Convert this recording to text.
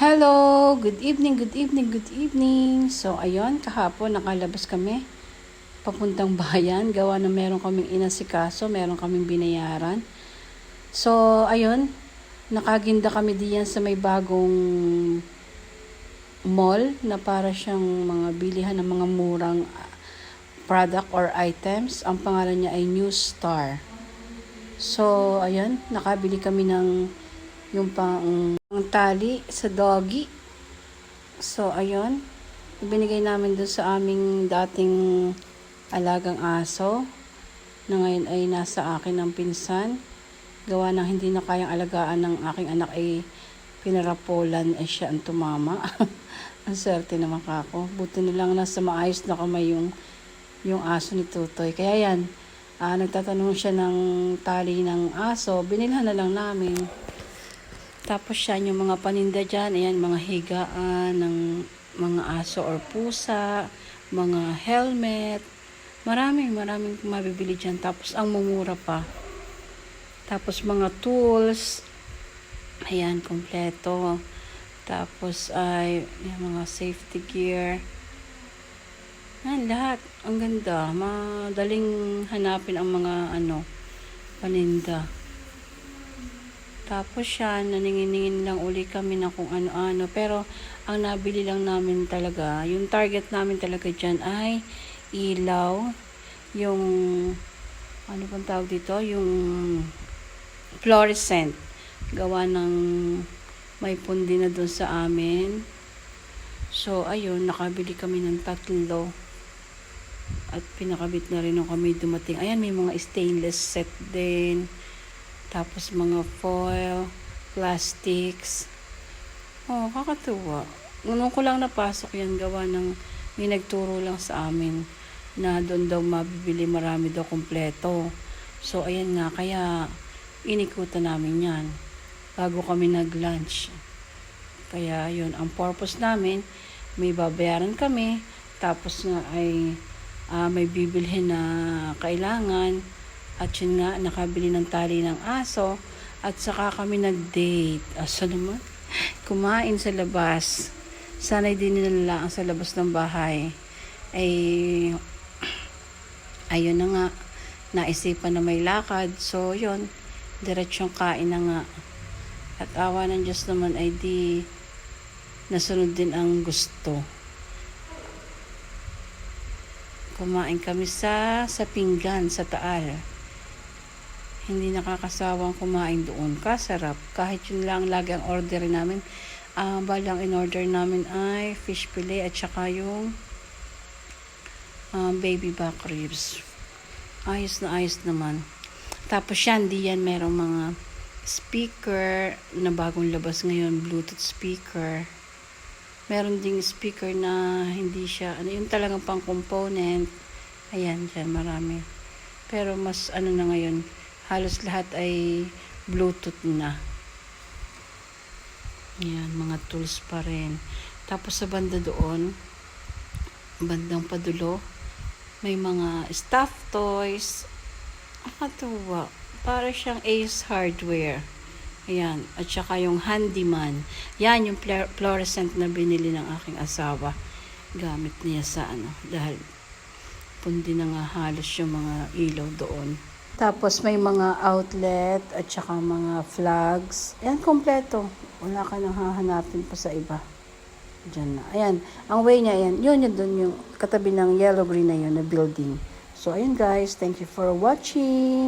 Hello! Good evening, good evening, good evening. So, ayun, kahapon nakalabas kami papuntang bayan. Gawa na meron kaming inasikaso, meron kaming binayaran. So, ayun, nakaginda kami diyan sa may bagong mall na para siyang mga bilihan ng mga murang product or items. Ang pangalan niya ay New Star. So, ayun, nakabili kami ng yung pang tali sa doggy. So, ayun. Ibinigay namin doon sa aming dating alagang aso na ngayon ay nasa akin ng pinsan. Gawa ng hindi na kayang alagaan ng aking anak ay pinarapolan ay siya ang tumama. Ang swerte naman kako. Buti na lang nasa maayos na kamay yung aso ni Tutoy. Kaya yan, nagtatanong siya ng tali ng aso. Binilhan na lang namin. Tapos yan, yung mga paninda dyan, ayan, mga higaan ng mga aso or pusa, mga helmet, maraming mabibili dyan. Tapos ang mumura pa. Tapos mga tools, ayan, kompleto. Tapos ay yung mga safety gear. Ayan, lahat. Ang ganda. Madaling hanapin ang mga paninda. Tapos yan, naningin-ningin lang uli kami na kung ano-ano. Pero, ang nabili lang namin talaga, yung target namin talaga dyan ay ilaw. Yung, ano pang tawag dito? Yung fluorescent. Gawa ng may pundi na doon sa amin. So, ayun, nakabili kami ng 3. At pinakabit na rin nung kami dumating. Ayan, may mga stainless set din. Tapos mga foil, plastics. Oh, kakatuwa. Nung ko lang napasok yan, gawa ng may nagturo lang sa amin na doon daw mabibili, marami daw kompleto. So, ayan nga, kaya inikutan namin yan bago kami nag-lunch. Kaya yun, ang purpose namin, may babayaran kami, tapos nga ay may bibilhin na kailangan. At yun nga, nakabili ng tali ng aso. At saka kami nag-date. Aso naman, kumain sa labas. Sana'y din nila sa labas ng bahay. Ay, ayun na nga, naisipan na may lakad. So, yun, diretsyong kain na nga. At awa ng Diyos naman ay di nasunod din ang gusto. Kumain kami sa pinggan, sa Taal. Hindi nakakasawang kumain doon. Kasarap. Kahit yun lang lagi ang order namin. Balang in-order namin ay fish fillet at saka yung baby back ribs. Ayos na ayos naman. Tapos yan, diyan merong mga speaker na bagong labas ngayon. Bluetooth speaker. Meron ding speaker na hindi siya, yung talagang pang component. Ayan, dyan marami. Pero mas na ngayon, halos lahat ay Bluetooth na. Yan, mga tools pa rin. Tapos sa banda doon, bandang padulo, may mga stuffed toys. Nakatuwa. Para siyang Ace Hardware. Ayan. At saka yung handyman. Yan, yung fluorescent na binili ng aking asawa. Gamit niya sa dahil pundi na nga halos yung mga ilaw doon. Tapos may mga outlet at saka mga flags. Ayan, kompleto. Wala ka nang hahanapin pa sa iba. Diyan na. Ayan, ang way niya, ayan. Yun doon yung katabi ng yellow-green na yun na building. So, ayun guys. Thank you for watching.